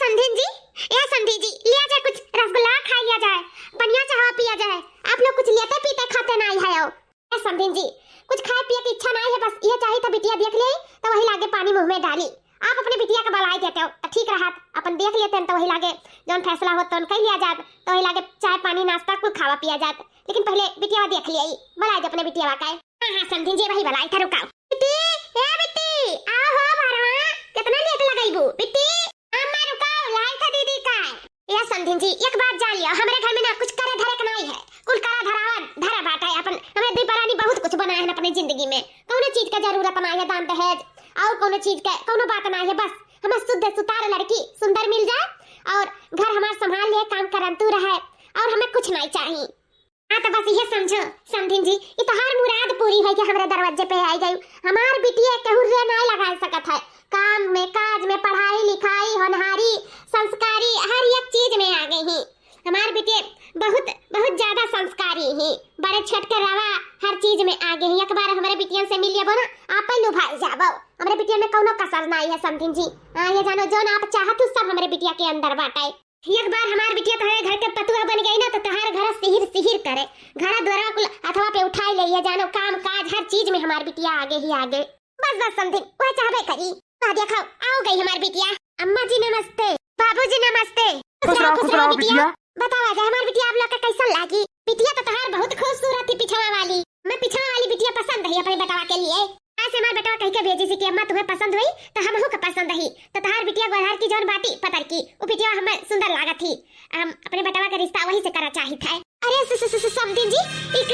समधिन जी, या समधी जी, लिया जाए कुछ रसगुल्ला खा लिया जाए, बढ़िया चाय पिया जाए। आप लोग कुछ लेते पीते खाते नहीं है। या समधिन जी, कुछ खाए पिए की इच्छा नहीं है, बस ये चाहिए तो बिटिया देख ले तो वही लागे पानी मुंह में डाली। आप अपने बिटिया का बलाई देते हो तो ठीक रहा, अपन देख लेते हैं तो वही लागे जौन फैसला हो तो कह लिया जात, तो वही लागे चाय पानी नाश्ता कुछ खावा पिया जात। लेकिन पहले बिटिया देख लिया, बलाई दे अपने बिटिया का। हां समधिन जी, वही बलाई था। रुकाओ बिटी, ए बिटी, आओ हो भरवा, कितना लेट लगाईबू बिटी। अम्मा रुकाओ, लाई था दीदी का। या समधिन जी, एक बात जान लियो, हमारे घर में ना कुछ करे धरे का नहीं है, कुल करा धरा बाटा है। अपन हमें दीपारानी बहुत कुछ बनाया है अपनी जिंदगी में, कोनो चीज का जरूरत नहीं है, दान दहेज और कोनो चीज का कोनो बात नहीं है। बस हमें शुद्ध सुतार लड़की सुंदर मिल जाए और घर हमारा संभाल ले, काम करंतु रहे और हमें कुछ नहीं चाहिए। हाँ तो बस ये समझो समधिन जी, ये तो हर मुराद पूरी है कि हमारे दरवाजे पे आई गई। हमार बिटिया कहूँ रे नहीं लगा सकत है, काम में काज में पढ़ाई लिखाई होनहारी संस्कारी हर एक चीज में आ गई ही। हमार बिटिया बहुत बहुत ज्यादा संस्कारी ही, बड़े छोट के रवा हर चीज में आ गई। एक बार हमारे बिटिया से मिल लेबो ना, आप लुभाई जाबो। हमारे बिटिया में कोनो कसर नहीं है समधिन जी। हाँ ये जानो, जो आप चाहत हो सब हमारे बिटिया के अंदर बाटे। एक बार हमार बिटिया तुम्हारे घर के पतुआ बन गई ना, तो तुम्हारे घर सिहिर सिहिर करे, घर द्वारा कुल अथवा पे उठाई ले, ये जानो काम काज हर चीज में हमार बिटिया आगे ही आगे। बस बस समधिन, वह चाहबे करी। देखो आओ गई हमार बिटिया। अम्मा जी नमस्ते, बाबूजी नमस्ते। खुश रहो बिटिया। बताओ आज हमार बिटिया आप लोग का कैसा लागी? बिटिया तो तुम्हार बहुत खूबसूरत थी, पिछवा वाली। मैं पिछवा वाली बिटिया पसंद है अपने बेटवा के लिए। ऐसे हमार बेटवा कह के भेजी सी कि अम्मा तुम्हें पसंद हुई तो हमहू का पसंद ही, तो तुम्हार बिटिया गोहर की जौन बाती पतर की वो बिटिया हमें सुंदर लागत थी। हम अपने बेटवा का रिश्ता वही से करा चाहिए था। अरे समधिन जी,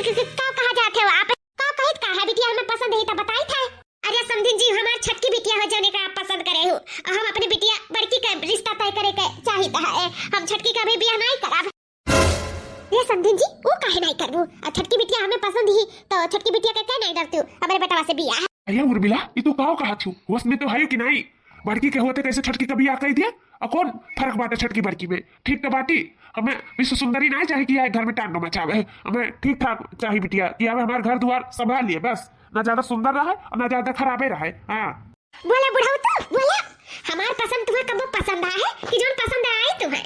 का कहा जाते हो आप? का कहित का है बिटिया हमें पसंद है तो बताई था। अरे समधिन जी, हमार छटकी बिटिया हो जाने का आप पसंद करे हो, हम अपनी बिटिया बड़की का रिश्ता तय करे के चाहिए है। हम छटकी का भी ब्याह नहीं करब। ये समधिन जी, वो काहे नहीं करबू? छटकी बिटिया हमें पसंद ही तो छटकी बिटिया के क्या नहीं डरती हो हमारे बेटवा से बियाह। अरे उर्मिला, ये तो काहो कहा छू, होश में तो है कि नहीं? बड़की के होते कैसे छटकी का बियाह कर दिया? और कौन फर्क बाटे छटकी बड़की में? ठीक तो बाटी, हमें विश्व सुंदरी नहीं चाहिए कि घर में टांडो मचावे। हमें ठीक ठाक चाहिए बिटिया कि हमें हमारे घर द्वार संभाल लिए, बस ना ज्यादा सुंदर रहे और ना ज्यादा खराबे रहे। हाँ बोले बुढ़ाऊ तो बोले, हमार पसंद तुम्हें कब पसंद आए कि जोन पसंद आई तुम्हें।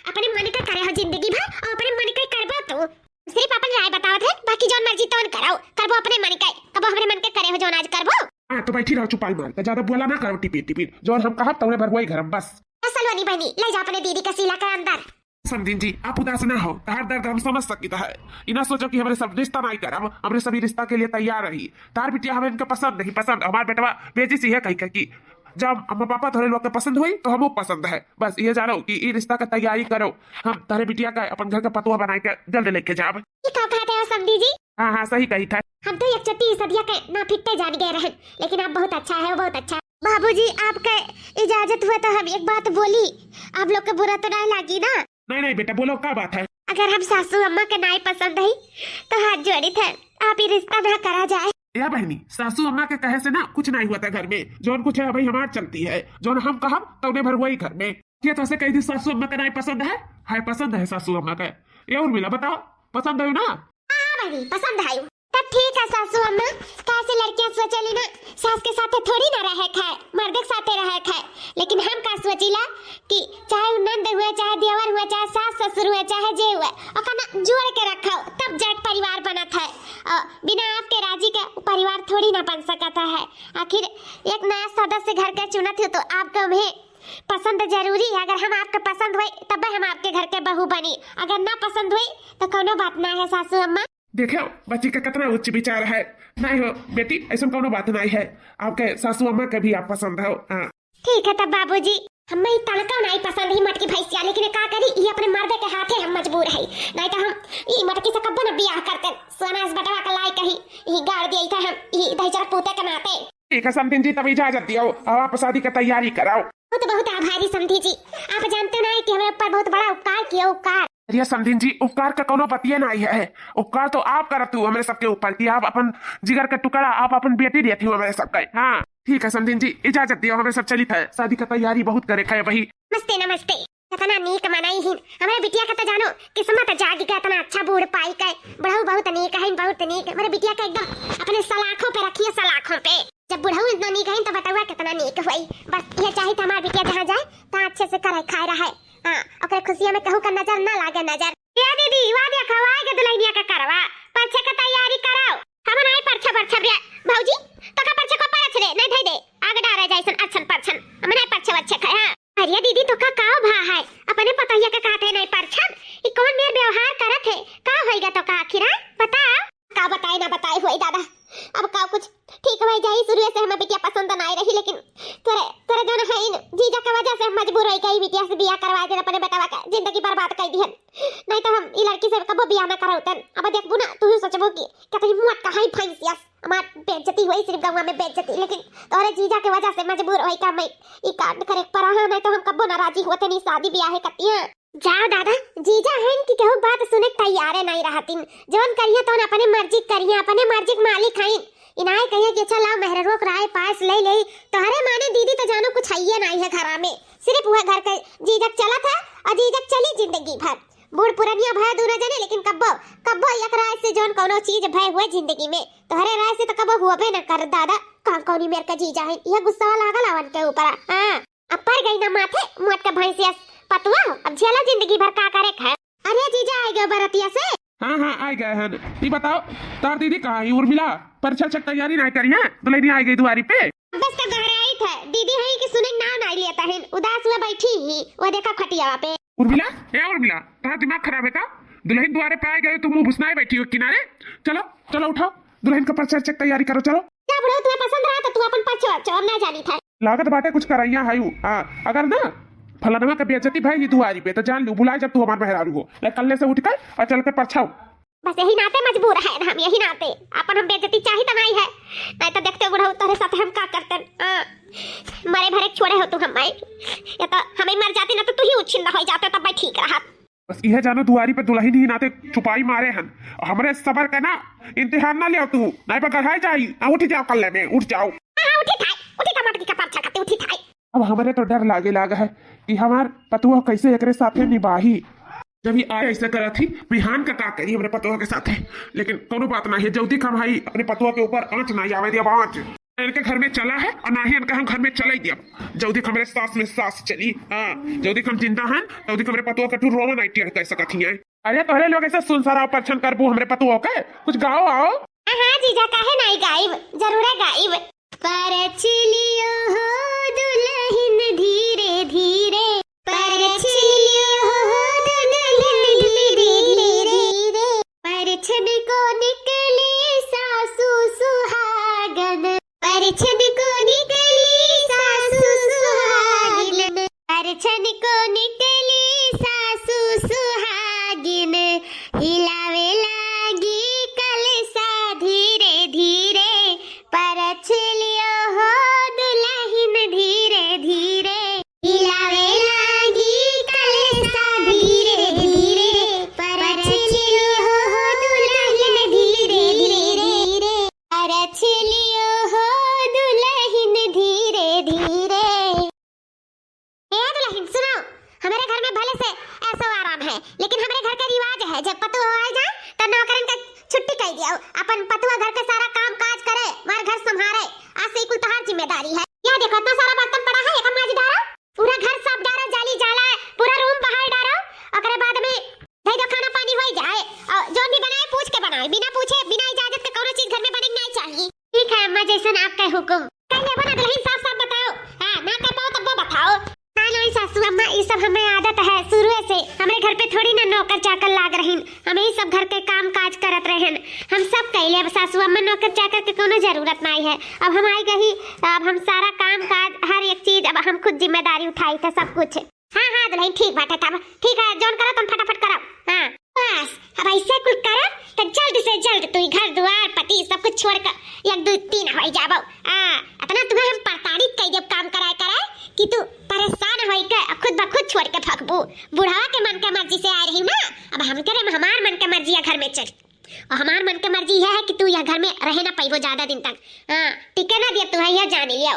अपने मन का करे हो जिंदगी भर और अपने मन का करबो तो सिर्फ अपन राय बतावत है, बाकी जोन मर्जी तोन कराओ, करबो अपने मन का, कब हमरे मन के करे हो जोन आज करबो। हाँ तो बैठी रहो चुपाई मार, ज्यादा बोला ना करो, टिपी टिपी जोन हम कहा तौने भर वही घर हम बस। सलवानी बहनी ले जा अपने दीदी का सीला के अंदर। समधिन जी, आप उदास ना हो, तार दर्द हम समझ सकता है। इना सोचो कि हमारे सब रिश्ता नहीं करब, हमारे सभी रिश्ता के लिए तैयार रही। तार बिटिया हमें इनका पसंद नहीं पसंद, हमारे बेटवा बेजी सी है कहीं कहीं। जब अम्मा पापा थोड़े लोग के पसंद हुई तो हमको पसंद है, बस ये जानो कि ये रिश्ता का तैयारी करो। हम तारे बिटिया का अपन घर का पतुआ बना के जल्द लेके जाब। ये क्या कहते हो समधी जी? हाँ हाँ सही कही था। हम तो एक चट्टी सदिया के ना फिटते जान गए रहे, लेकिन आप बहुत अच्छा है, बहुत अच्छा। बाबूजी आपका इजाजत हुआ तो हम एक बात बोली, आप लोग को बुरा तो नहीं लगी ना? नहीं बेटा बोलो, क्या बात है? अगर हम सासू अम्मा के नहीं पसंद है तो हाथ जोड़ी थे, आप ये रिश्ता ना करा जाए। या बहनी, सासू अम्मा के कहे से ना कुछ नहीं हुआ था घर में, जोन कुछ है भाई हमार चलती है, जोन हम कहा तो उन्हें भर वही घर में। क्या तो ऐसे कही थी सासू अम्मा का नहीं पसंद है पसंद है सासू अम्मा का। ये उर्मिला बताओ, पसंद है ना? हाँ बहनी पसंद है। तब ठीक है सासू अम्मा, कैसे लड़कियां सोचली ना सास के साथे थोड़ी ना रहे खाए, मर्द के साथे रहे खाए। लेकिन हम का सोचिला कि चाहे नंद हुए, चाहे देवर हुए, चाहे सास ससुर हुए, चाहे जे हुए, ओकरा जोड़ के रखो तब जाके परिवार बनत है। बिना आपके राजी के परिवार थोड़ी ना बन सकता है। आखिर एक नया सदस्य घर के चुनत हो तो आपको भी पसंद जरूरी है। अगर हम आपके पसंद हुई तब हम आपके घर के बहू बनी, अगर ना पसंद हुई तो कोनो बात ना है सासू अम्मा। देखो बच्ची का कितना उच्च विचार है। नहीं हो बेटी, ऐसा कोनो बात नहीं है, आपके सासू अम्मा के भी आप पसंद हो। हाँ ठीक है तब बाबूजी, हमें तड़का नहीं पसंद ही मटकी भैंसिया, लेकिन का करी ये अपने मर्द के हाथे हम मजबूर है, नहीं तो हम ये मटकी से कब ना बियाह करते। सोना बटवा का लाई कहीं ये गाड़ दिया था, हम ये दहीचरा पूते के नाते। ठीक है समधिन जी, तब इजाजत दियो, अब आप शादी की तैयारी कराओ। बहुत आभारी समधी जी, आप जानते ना कि हमें ऊपर बहुत बड़ा उपकार किया। उपकार अरे समधिन जी, उपकार का कोनो बतिया नहीं है, उपकार तो आप करत हो हमारे सबके ऊपर कि आप अपन जिगर का टुकड़ा, आप अपन बेटी देती हो हमारे सबके। हाँ ठीक है समधिन जी, इजाजत दियो, हमें सब चलित है, शादी का तैयारी बहुत करे है वही। नमस्ते नमस्ते। कितना नीक मनाई ही हमारे बिटिया का तो जानो किस्मत जागी का, इतना अच्छा बूढ़ पाई का, बड़ा बहुत नीक है, बहुत नीक। हमारे बिटिया का एकदम अपने सलाखों पे रखिए, सलाखों पे। जब बुढ़ऊ इतना नीक है तो बटुआ कितना नीक हुई। बस ये चाहिए हमार बिटिया जहाँ जाए तो अच्छे से करे खाए रहे। हाँ ओकरे खुशियों में कहूँ का नजर ना लागे नजर। या दीदी वाह देखा वाह के दुल्हनिया का करवा परछे का तैयारी कराओ। हम नहीं परछे परछे रे भौजी तो का परछे को परछ रे नहीं धई दे आगे डारे जाइसन अच्छन परछन हम नहीं परछे अच्छे खाए। हां अरे दीदी तो का काव भा है अपने पतैया का काटे नहीं परछन ई कौन मेर व्यवहार करत है का होएगा तो का आखिर बता का बताए ना बताए होई दादा। अब का कुछ ठीक हो जाई शुरू से हमें बिटिया पसंद ना आई रही लेकिन तोरे तोरे जो है इन जीजा के वजह से मजबूर होई गई बिटिया से बियाह करवा दे अपने बेटा का जिंदगी बर्बाद कर दी है। नहीं तो हम ई लड़की से कबो बियाह ना कराउतन। अब देखबू ना तू सोचबो कि कतई मुआत का हाई फैंसियस हमार बेइज्जती होई सिर्फ गांव में बेइज्जती लेकिन तोरे जीजा के वजह से मजबूर होई का मैं ई कांड करे पर हां नहीं तो हम कबो नाराजी होते नहीं शादी बियाह कतिया। जाओ दादा जीजा हैं कि कहू बात सुने तैयार नहीं रहतिन जवन करिया तो अपने मर्जी करिया अपने मर्जी के मालिक हैं इनाय कहिए कि चला मेहर रोक राय पास ले ले तोहरे माने दीदी तो जानो कुछ है नहीं है घर में सिर्फ वह घर के जीजक चला था और जीजक चली जिंदगी भर बूढ़ पुरनिया भय दूर जाने लेकिन कब्बो कब्बो एक राय से जोन कोनो चीज भय हुए जिंदगी में तोहरे राय से तो कब्बो हुआ भी न कर दादा कौन कौनी मेरे का जीजा है यह गुस्सा लागल आवन के ऊपर। हां अब पर गई ना माथे मोट का भैंसिया पतुआ अब झेला जिंदगी भर का करे है। अरे जीजा आ गए बरतिया से। हाँ हाँ आ गए हैं। ये बताओ तार दीदी कहाँ है उर्मिला परछा छक तैयारी नहीं करी है दुल्हनी आ गई दुआरी पे। बस तो गहराई था दीदी है कि सुने ना नहीं लेता है उदास हुआ बैठी ही वो देखा खटिया पे। उर्मिला ए उर्मिला तुम्हारा दिमाग खराब है का दुल्हन द्वारे पे आ गए तुम मुंह भुसनाए बैठी हो किनारे। चलो चलो उठाओ दुल्हन का परछा छक तैयारी करो चलो। क्या बुढ़ऊ तुम्हें पसंद रहा तो तू अपन परछा चोर ना जानी था लागत बाटे कुछ कराइया है हां अगर ना फलानवा का बेइज्जती भाई दुआरी पे तो जान लू बुलाए जब तू हमार मेहरारू हो कल्ले से उठकर और चलकर परछाओ। बस यही नाते मजबूर है हम यही नाते अपन हम बेइज्जती चाहिए तो नहीं है नहीं तो देखते बुढ़ऊ तेरे साथ हम का करते मरे भरे छोड़े हो तू हम या तो हमें मर जाती ना तो तू ही उछिंदा हो जाते तब मैं ठीक रहा। बस यह जानो दुआरी पे दुल्हन ही नाते छुपाई मारे हन हमरे सबर का ना इम्तिहान ना लियो तू नहीं पर गढ़ाई जाई उठ जाओ कल्ले में उठ जाओ। हां उठी टमाटर की परछा करते उठी थाई। अब हमारे तो डर लागा है कि हमार पतुआ कैसे एकरे साथे निभाही जब ये आए ऐसा करा थी बिहान का करी हमारे पतुआ के साथ है लेकिन कोनो बात ना है जल्दी का भाई अपने पतुआ के ऊपर आंच ना आवे दिया आंच इनके घर में चला है और ना ही इनका हम घर में चला ही दिया जल्दी हमारे सास में सास चली। हाँ जल्दी हम जिंदा हैं जल्दी हमारे पतुआ का टू रोमन आई टी कैसा कथी है। अरे तोहरे लोग ऐसे सुनसारा परछन करबू हमारे पतुआ के कुछ गाओ आओ। हां जीजा काहे नहीं गाइब जरूर है गाइब। परछ लियो हो दुल्हन धीरे धीरे परछ लियो हो दुल्हन धीरे धीरे परछन को निकली सासू सुहागन परछन को निकली सासू सुहागन परछन को निकली सासू सुहागिन हिलावे लागी कलसा धीरे धीरे परछ लियो हो दुल्हन धीरे धीरे हिलावे लागी कलसा धीरे धीरे परछ लियो हो दुल्हन धीरे धीरे परछ लियो हो दुल्हन धीरे धीरे। ए दुल्हन सुनो हमारे घर में भले से ऐसा आराम है लेकिन हमारे घर का रिवाज है जब पतुआ आ जाए तो नौकरन का छुट्टी कर दिया अपन पतुआ घर का सारा काम काज करे मार घर संभाले आज से कुल तहार जिम्मेदारी है। यह देखो इतना सारा बर्तन पड़ा है एक माज डालो पूरा घर साफ डालो जाली जाला पूरा रूम बाहर डालो ओकरे बाद में दही दो खाना पानी हो जाए और जो भी बनाए पूछ के बनाए बिना पूछे बिना इजाजत के कोनो चीज घर में बने नहीं चाहिए। ठीक है अम्मा जैसन आपका हुक्म कहने बना दुल्हन साफ साफ बताओ। हां ना कर पाओ तब बताओ। नहीं सासू अम्मा ये सब हमें आदत है शुरू से हमारे घर पे थोड़ी ना नौकर चाकर लाग रहीन हम ही सब घर के काम काज करत रहेन हम सब कहले अब सासू अम्मा नौकर चाकर के कोनो जरूरत नहीं है अब हम आई गई अब हम सारा काम काज हर एक चीज अब हम खुद जिम्मेदारी उठाई थे सब कुछ। हां हां दुल्हन ठीक बात है तब ठीक है जोन करो तुम फटाफट करो। हां बस अब ऐसे कुछ करो तो जल्द से जल्द तू घर द्वार पति सब कुछ छोड़कर एक दो तीन हो जाबो। इतना तुम्हें हम प्रताड़ित कर देब काम कराए कि तू परेशान होई के खुद ब खुद छोड़ के फकबू बुढ़ावा के मन के मर्जी से आ रही ना अब हम करे हमार मन के मर्जी घर में चल और हमार मन के मर्जी यह है कि तू यह घर में रहे ना पाइबो ज्यादा दिन तक। हां टिके ना दे तू है यह जान लियो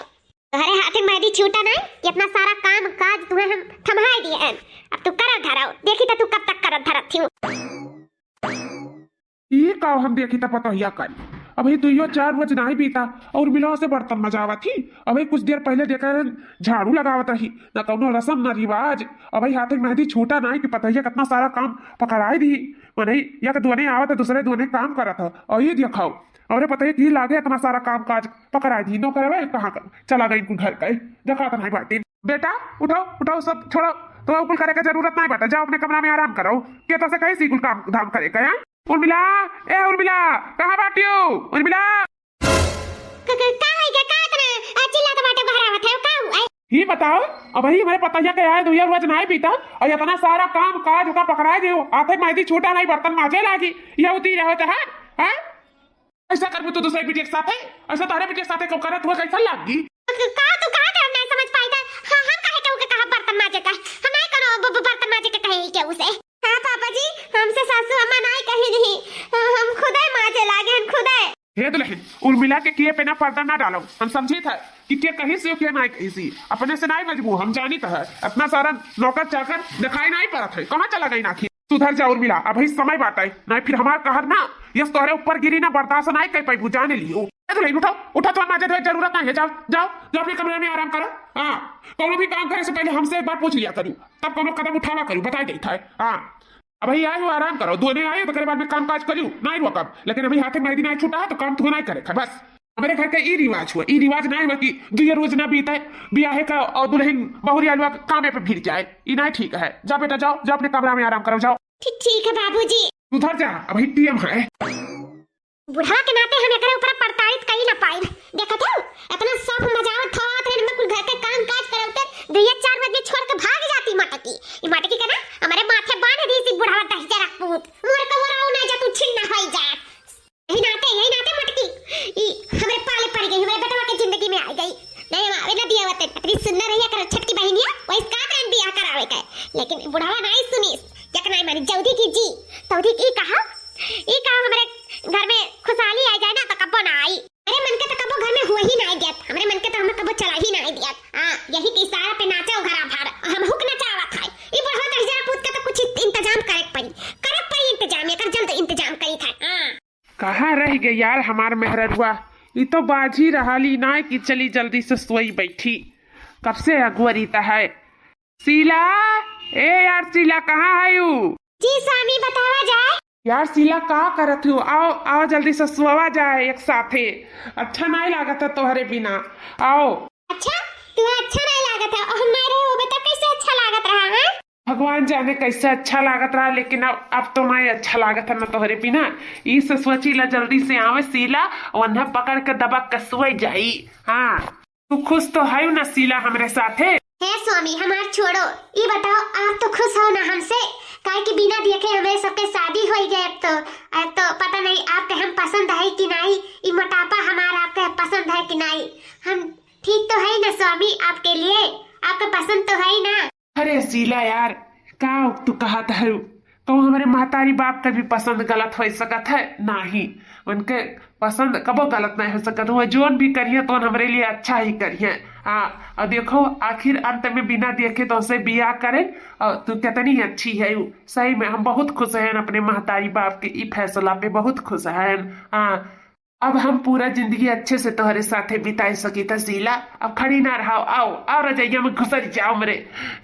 तुम्हारे हाथ में मेहंदी छूटा नहीं इतना सारा काम काज तुम्हें हम थमाई दिए हैं अब तू कर धराओ देखी तो तू कब तक कर धरत थी। ये का हम देखी तो पता हिया कर अभी दुइयो 4 बज नहीं बीता और मिलो से बर्तन मजावा थी। अभी कुछ देर पहले देखा झाड़ू लगावत रही, न कौनो रसम न रिवाज। अभी हाथ में मेहंदी छूटा नहीं कि पता ही कितना सारा काम पकड़ाई दी। नहीं या तो दोने आवत दूसरे दोने काम करत हो और ये दिखाओ और पता है कि लागे इतना सारा काम काज पकड़ाई दी। नो करे कहाँ कर चला गई इनको घर का देखा तो नहीं बाटी। बेटा उठाओ उठाओ सब छोड़ो, तो कुल करे का जरूरत नहीं बेटा, जाओ अपने कमरा में आराम करो। क्या तो से कहीं सी कुल काम धाम करे क्या? उर्मिला, ए उर्मिला कहाँ बाटी हो? उर्मिला ही बताओ। अब ही हमारे पता है क्या है दुनिया रोज नहीं पीता और इतना सारा काम काज का पकड़ाए दियो आते मेहंदी छूटा नहीं बर्तन माजे लागी ये होती रहता है हैं? ऐसा कर तू दूसरे बेटे के साथ है ऐसा तारे बेटे के साथ कब करत हुआ कैसा लागी? का तू का कर नहीं समझ पाई था। हां हम कहे के कहा बर्तन माजे का हम नहीं करो बर्तन माजे के कहे के उसे। हां पापा जी हमसे सासू अम्मा नहीं कही नहीं, हम खुद ही माजे लागे हम खुद ही। हे दुल्हन उर्मिला के किए पे ना पर्दा ना डालो, हम समझे था कि क्या कहीं से क्या नहीं कहीं से अपने से नहीं मजबूर हम जानी तो है अपना सारा नौकर चाकर दिखाई नहीं पड़ा था कहाँ चला गई नाखी। सुधर जा उर्मिला अभी समय बात है नहीं फिर हमारा कहर ना यस तोहरे ऊपर गिरी ना बर्दाश्त नहीं कर पाई जाने लियो। उठो उठो तो माजे तो जरूरत नहीं है, जाओ जाओ जाओ अपने कमरे में आराम करो। हाँ कोनो भी काम करे से पहले हमसे एक बार पूछ लिया करूँ तब कोनो कदम उठावा करूँ बता गई था। हाँ अभी आए हो आराम करो, दोने आए तो बाद में काम काज करूँ नहीं वो कब, लेकिन अभी हाथे मेहंदी नहीं छूटा है तो काम तो नहीं करे बस। हमारे घर का ये रिवाज हुआ, ये रिवाज नहीं हुआ कि दुई रोज ना बीते ब्याह का और दुल्हन बहुरिया लोग कामे पे भिड़ जाए, ये नहीं ठीक है। जाओ बेटा जाओ जाओ अपने कमरा में आराम करो जाओ। ठीक है बाबूजी। उधर जा अभी टीएम है। बुढ़ा के नाते हम एकरे ऊपर प्रताड़ित कई ना पाई। देखा था इतना सब मजावत था ट्रेन में कुल घर के काम काज करते दुइया 4 बजे छोड़ के भाग जाती मटकी। ये मटकी का ना हमारे माथे बांध दी सी बुढ़ावा दही जरा पूत मोर का वराऊ ना जा तू छिन्ना होई जा। यही नाते मटकी ई हमारे पाले पड़ गई, हमारे बेटवा के जिंदगी में आ गई। नहीं आवे ना दिया वते अपनी सुनना रहिया कर छटकी बहनिया वो इसका टाइम बियाह करावे का, लेकिन बुढ़ावा नहीं सुनी जक नहीं मानी जल्दी की जी तौदी की कहा ई कहा हमारे घर में खुशहाली आ जाए ना तो कबो ना आई। अरे मन के तो कबो घर में हुआ ही नहीं दिया, हमारे मन के तो हमें कबो चला ही नहीं दिया। हां यही के इशारा पे नाचे घरा भार हम हुक नचावा था। ई बुढ़वा दही जरा पूत का तो कुछ इंतजाम करे पड़ी इंतजाम एकर जल्द इंतजाम करी था। हां कहाँ रह गई यार हमार मेहररुआ, ये तो बाजी रहाली ना कि चली जल्दी से सोई बैठी कब से अगुवरीता है। शीला ए यार शीला कहाँ है यू? जी स्वामी बतावा जाए। यार शीला कहाँ करत हो, आओ आओ जल्दी से सोवा जाए एक साथे, अच्छा नहीं लागत है तोहरे बिना आओ। अच्छा तुम्हें अच्छा नहीं लागत है और हम नहीं रहे हो बता कैसे अच्छा लागत रहा है? भगवान जाने कैसे अच्छा लागत रहा, लेकिन अब तो मैं अच्छा लागत है ना तोहरे बिना। इस सोची ला जल्दी से आवे शीला वन्हा पकड़ के दबक के सोई जाई। हाँ तू खुश तो है ना शीला हमरे साथे? हे स्वामी हमार छोड़ो, ये बताओ आप तो खुश हो ना हमसे? काहे कि बिना देखे हमें सबके शादी हो गए। अब तो पता नहीं आपके हम पसंद है कि नहीं, ये मोटापा हमारा आपके पसंद है कि नहीं। हम ठीक तो है ना स्वामी आपके लिए, आपका पसंद तो है ना? अरे शीला यार का तू कहा था तो हमारे महतारी बाप का भी पसंद गलत हो सकत है नहीं, उनके पसंद कबो गलत नहीं हो सकत हुआ, जोन भी करिए तो हमारे लिए अच्छा ही करिए। हाँ और देखो आखिर अंत में बिना देखे तो उसे बियाह करे और तू कितनी अच्छी है सही में हम बहुत खुश हैं अपने महतारी बाप के ई फैसला पे बहुत खुश हैं। हाँ अब हम पूरा जिंदगी अच्छे से तुम्हारे साथे बिताई सकी था शीला, अब खड़ी ना रहो, आओ आओ रजाइया में घुसर जाओ मेरे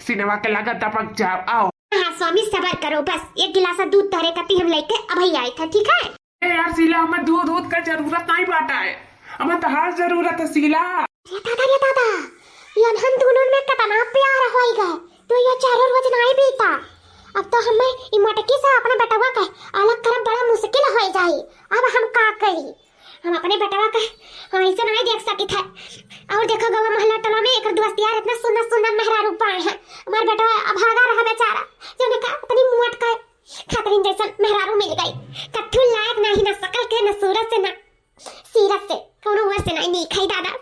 सिनेमा के लागत दपक जाओ आओ। हाँ स्वामी सबर करो, बस एक गिलास दूध तोहरे कती हम लेके अभी आए थे ठीक है? यार शीला हमें दूध का जरूरत नहीं बाटा है, हमें तहार जरूरत है शीला। ये दादा ये हम दोनों में कितना प्यार हो गए तो ये 4 रोज नहीं बीता। अब तो हमें ई मटकी से अपने बेटवा का अलग करब बड़ा मुश्किल हो जाई। अब हम का करी, हम अपने बेटवा का हम ऐसे नहीं देख सकी थे। और देखो गवा मोहल्ला टोला में एक दोस्त यार इतना सुंदर सुंदर मेहरारू पाए हैं, हमारे बेटवा अभागा रहा बेचारा जो ने कहा अपनी मुंहट का खातरीन जैसा मेहरारू मिल गई, कट्ठू लायक नहीं ना शकल के ना सूरत से ना सीरत से कोनो वर से नहीं खाई दादा।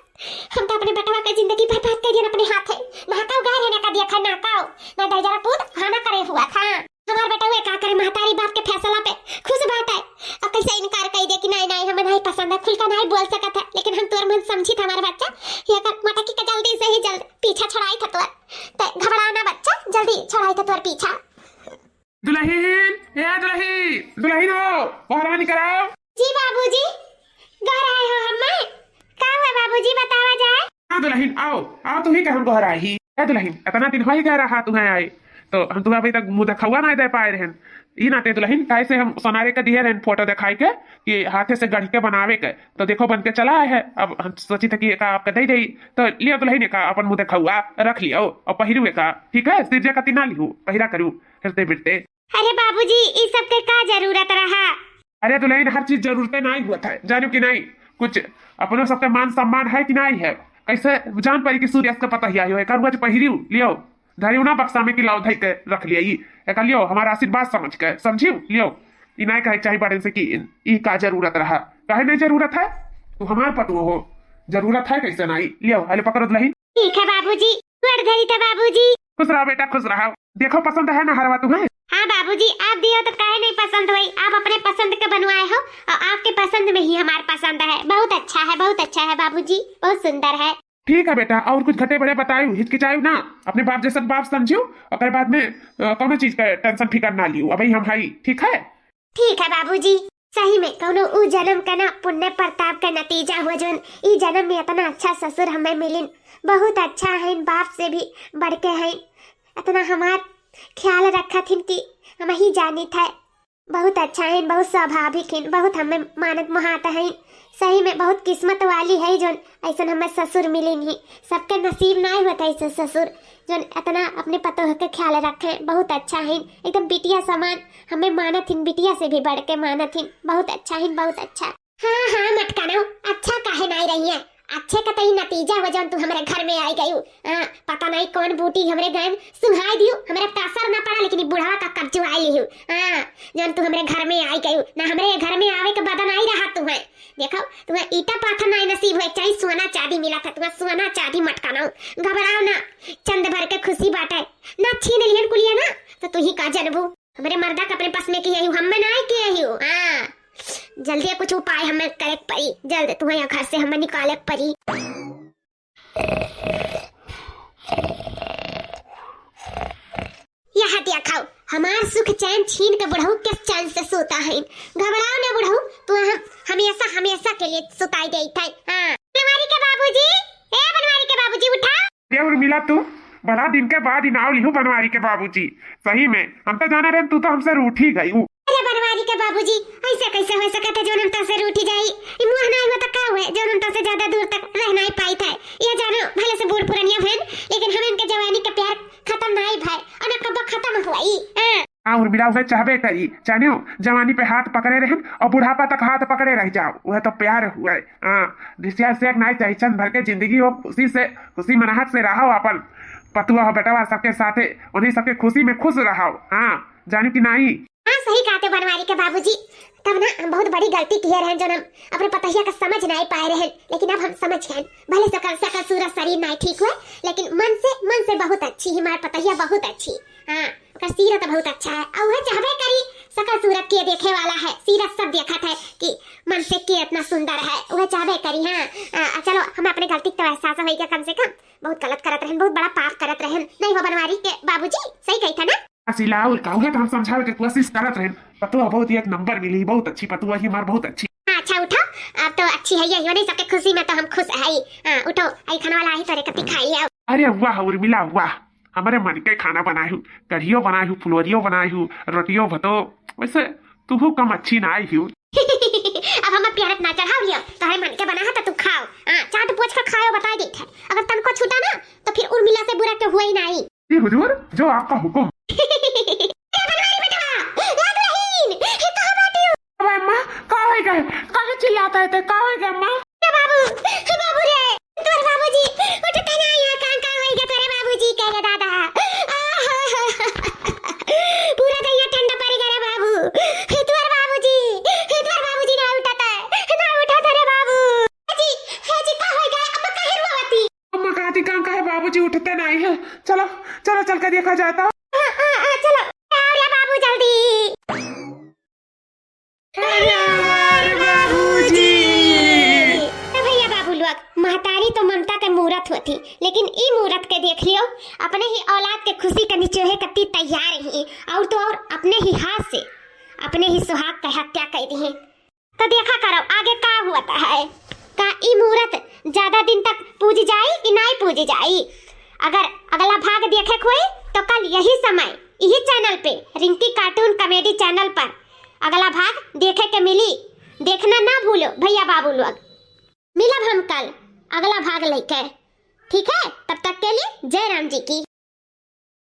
हम तो अपने बेटवा का जिंदगी बर्बाद कर दिया अपने हाथ है, नाकाव गाय रहने का दिया खा नाकाव ना दजरा पूत खाना करे हुआ था। हमारे बेटा हुए का करे महतारी बाप के फैसला पे खुश बात है और कैसे इनकार कर दे कि नहीं नहीं हमें नहीं पसंद है, खुल का नहीं बोल सका था, लेकिन हम तोर मन समझी था हमारा बच्चा ये कर मटकी का जल्दी से ही जल्द पीछा छड़ाई था तोर ते घबराना बच्चा जल्दी छड़ाई था तोर पीछा। दुल्हन ए दुल्हन दुल्हन हो बाहर कराओ। जी बाबूजी घर आए हो हम्मे? का हुआ बाबूजी बतावा जाए? हाँ दुल्हन आओ आओ, तुम्ही का हम घर आई ही है दुल्हन, इतना दिन हो ही गया रहा तुम्हें आए, तो हम तुम्हें अभी तक मुंह दिखवा नहीं दे पाए रहन। ई नाते दुल्हन कैसे हम सोनारे के दिए रहन फोटो दिखाई के कि हाथे से गढ़ के बनावे के, तो देखो बन के चला आए है। अब हम सोची था कि एका आपका दे दई, तो लियो दुल्हन का अपन मुंह दिखवा रख लियो और पहिरू का, ठीक है? सिरजा का तिना लिहू पहिरा करू हिरते बिरते। अरे बाबूजी इस सब के का जरूरत रहा? अरे दुल्हन हर चीज जरूरतें नहीं हुआ था, जानो कि नहीं? कुछ अपनों सबके मान सम्मान है कि नहीं है? कैसे जान पाई कि सूर्य का पता ही आयो एक रुआ पहिरियो लियो धरियो ना बक्सा में कि लाओ धई के रख लिया एक लियो हमारा आशीर्वाद समझ के, समझियो लियो। ई नहीं कहे चाहिए बड़े से कि ई का जरूरत रहा, कहे नहीं जरूरत है, तू हमारे पटुओ हो, जरूरत है कैसे नहीं लियो। अरे पकड़ो दुल्हन। ठीक है बाबूजी, गुड़ धरी था बाबूजी। खुश रहो बेटा खुश रहो। देखो पसंद है ना हरवा तुम्हें? हाँ बाबूजी आप दियो तो काहे नहीं पसंद हुई, आप अपने पसंद के बनवाए हो और आपके पसंद में ही हमारे पसंद है। बहुत अच्छा है बाबूजी, बहुत सुंदर है। ठीक है बेटा, और कुछ घटे बड़े बतायू हिचकिचायू ना, अपने बाप जैसा बाप समझियो और बाद में कौन चीज का टेंशन फिकर ना लियो। अभी हम हाई ठीक है? ठीक है बाबूजी। सही में कौनो ऊ जन्म का ना पुण्य प्रताप का नतीजा हुआ जोन ई जन्म में इतना अच्छा ससुर हमें मिलिन। बहुत अच्छा है, बाप से भी बढ़ के है, इतना हमार ख्याल रखा थिन कि हम ही जानी था। बहुत अच्छा है, बहुत स्वाभाविक है, बहुत हमें मानत महात है। सही में बहुत किस्मत वाली है जोन ऐसा हमें ससुर मिली नहीं। सबके नसीब नहीं होता ऐसे ससुर जोन इतना अपने पतोह के ख्याल रखे। बहुत अच्छा है, एकदम बिटिया समान हमें मानत हिन, बिटिया से भी बढ़ के मानत हिन। बहुत अच्छा है, बहुत अच्छा। हाँ मत करो, अच्छा काहे नहीं रही है, अच्छे का तई नतीजा हो जौन तू हमारे घर में आई गयू। पता नहीं कौन बूटी हमरे घर सुहाई दियो, हमारे तासर ना पड़ा लेकिन बुढ़ावा का कब्जो आई लियो। जौन तू हमारे घर में आई गयू ना, हमारे घर में आवे के बदन आई रहा तुम्हें। देखो तुम्हें ईटा पाथर नहीं नसीब है, चाहे सोना चांदी मिला था, तुम्हें सोना चांदी मटकाना। घबराओ ना, चंद भर के खुशी बाटे ना, छीन लिहन कुलिया ना तो तू ही का जनबू। हमारे मर्दा का अपने पास में किया हूँ, हमें नहीं किया हूँ। जल्दी कुछ उपाय हमें करे पड़ी, जल्द तुम्हें यहाँ घर से हमें निकाले पड़ी। यहाँ दिया खाओ, हमार सुख चैन छीन के बुढ़ऊ किस चैन से सोता है। घबराओ ना बुढ़ऊ, तू हमेशा हमेशा के लिए सुताई गई था। बनवारी के बाबूजी, ए बनवारी के बाबूजी उठा। देवर मिला तू बड़ा दिन के बाद इनाव लिहू बनवारी के बाबूजी। सही में हम तो जाना रहे, तू तो हमसे रूठ ही गई। अरे बनवारी के बाबूजी ऐसा कैसे हो सकता है जो उनता से रूठी जाई? मुंह नहीं हुआ तो का हुए जो उनता से ज्यादा दूर तक रह नहीं पाई था। ये जानो भले से बूढ़ पुरानिया बहन, लेकिन हम इनके जवानी का प्यार खत्म नहीं भाई, और न कब खत्म हुई। और मिला हुए चाहबे करी, जानियो जवानी पे हाथ पकड़े रहे और बुढ़ापा तक हाथ पकड़े रह जाओ, वह तो प्यार हुआ है। रिश्ता से नहीं चाहिए, चंद भर के जिंदगी हो खुशी से, खुशी मनाहट से रहो, अपन पतुआ बेटवा सबके साथे उन्हीं सबके खुशी में खुश रहो। जानियो कि नहीं? हाँ सही कहते बनवारी के बाबूजी। तब ना हम बहुत बड़ी गलती किए रहे जो हम अपने पतहिया का समझ नहीं पाए रहे, लेकिन अब हम समझ गए। भले सकल सूरत शरीर नहीं ठीक हुआ, लेकिन मन से बहुत अच्छी हमारे पतहिया, बहुत अच्छी। का सीरत बहुत अच्छा है, और वह चाहबे करी सकल सूरत के देखे वाला है, सीरत सब देखा था कि मन से के इतना सुंदर है, वह चाहबे करी। चलो हम अपने गलती का एहसास हो गया, कम से कम बहुत गलत करत रहे, बहुत बड़ा पाप करत रहे। नहीं हो बनवारी के बाबूजी, सही कही था ना? सिलाउल कहूँ तो हम समझावे के कोशिश करत रहे, पतुआ बहुत एक नंबर मिली, बहुत अच्छी पतुआ ही हमार, बहुत अच्छी। अच्छा उठो, अब तो अच्छी है ये नहीं, सबके खुशी में तो हम खुश है। उठो, आई खाना वाला है, तोरे कति खाई आओ। अरे वाह उर्मिला वाह, हमारे मन के खाना बनायू, कढ़ियो बनायू, फुलवरियो बनायू, रोटियो भतो, वैसे तू कम अच्छी ना आई हूँ। अब हम प्यारत ना चढ़ाओ लियो, तोहरे मन के बना है तो तू खाओ। चाट पोछ कर खाओ, बता दी है। अगर तनको छूटा ना तो फिर उर्मिला से बुरा तो हुआ ही नहीं। जी हुजूर, जो आपका हुक्म। चिल्लाता है अम्मा? बाबू रे, तोरे बाबूजी उठते नहीं है, कान होई गए तोरे बाबूजी कह दादा। पूरा दैया ठंडा पड़ गया बाबू। तोरे बाबूजी ना उठाता रे बाबू। जी का होई गए, अब काहे रोवती? अम्मा कहती कान बाबूजी उठते नहीं है, चलो चल के देखा जाता। चलो अरे बाबू जल्दी। महतारी तो ममता के मूरत होती, लेकिन ई मूरत के देख लियो, अपने ही औलाद के खुशी के निचोहे कत्ती तैयार ही, और तो और अपने ही हाथ से अपने ही सुहाग का हत्या कर दी है। तो देखा करो आगे का होता है। का ई मुहूर्त ज्यादा दिन तक पूज जाई कि नहीं पूज जाई। अगर अगला भाग देखे कोई तो कल यही समय यही चैनल पे रिंकी कार्टून कॉमेडी चैनल पर अगला भाग देखे के मिली। देखना ना भूलो भैया बाबू लोग। मिलब हम कल अगला भाग लेके, ठीक है? तब तक के लिए जय राम जी की।